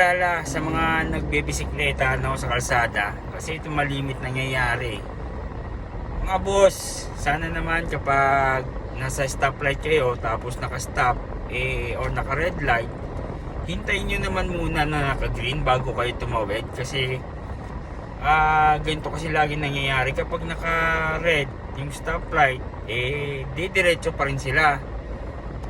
paalala sa mga nagbebisikleta sa kalsada kasi ito malimit nangyayari. Mga boss, sana naman kapag nasa stoplight kayo tapos naka-stop or naka-red light, hintayin nyo naman muna na naka-green bago kayo tumawid kasi ganito kasi lagi nangyayari kapag naka-red yung stoplight, didiretso pa rin sila.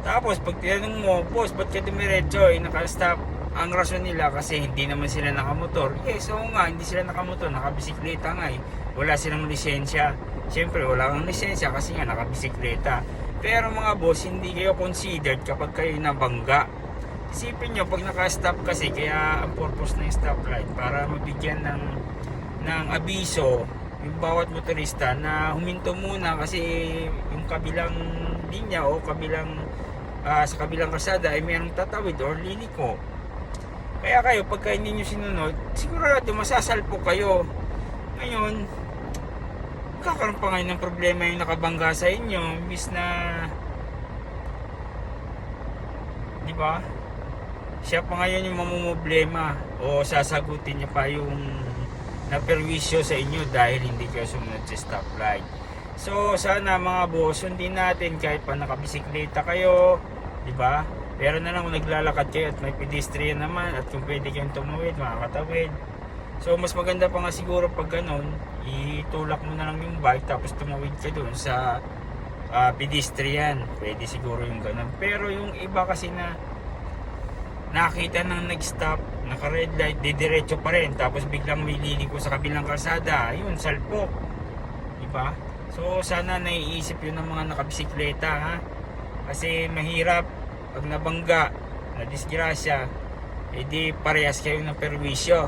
Tapos pag tinanong mo, boss, ba't ka dumiretso? Naka-stop. Ang rason nila kasi hindi naman sila nakamotor. Yes, oo nga, hindi sila nakamotor, nakabisikleta nga Wala silang lisensya. Siyempre, wala kang lisensya kasi nga nakabisikleta. Pero mga boss, hindi kayo considered kapag kayo nabangga. Isipin nyo, pag naka-stop kasi, kaya ang purpose ng stoplight, para mabigyan ng abiso yung bawat motorista na huminto muna kasi yung kabilang linya o sa kabilang kalsada ay mayroong tatawid or liliko. Kaya kayo, pagka hindi nyo sinunod, sigurado masasalpo kayo. Ngayon, kakaroon pa ngayon ng problema yung nakabangga sa inyo, imbis na, di ba? Siya pa ngayon yung mamumblema o sasagutin niya pa yung naperwisyo sa inyo dahil hindi kayo sumunod sa stoplight. So, sana mga boss, sundin natin kahit pa nakabisikleta kayo, di ba? Pero na lang kung naglalakad kayo at may pedestrian naman at kung pwede kayong tumawid, makakatawid. So mas maganda pa nga siguro pag ganun, itulak mo na lang yung bike tapos tumawid ka doon sa pedestrian. Pwede siguro yung ganun. Pero yung iba kasi na nakita nang nag-stop, naka-red light, didiretso pa rin. Tapos biglang may liliko sa kabilang kalsada, yun, salpok. Diba? So sana naiisip yun ng mga nakabisikleta, ha? Kasi mahirap pag nabangga, na disgrasya, edi parehas kayo ng perwisyo.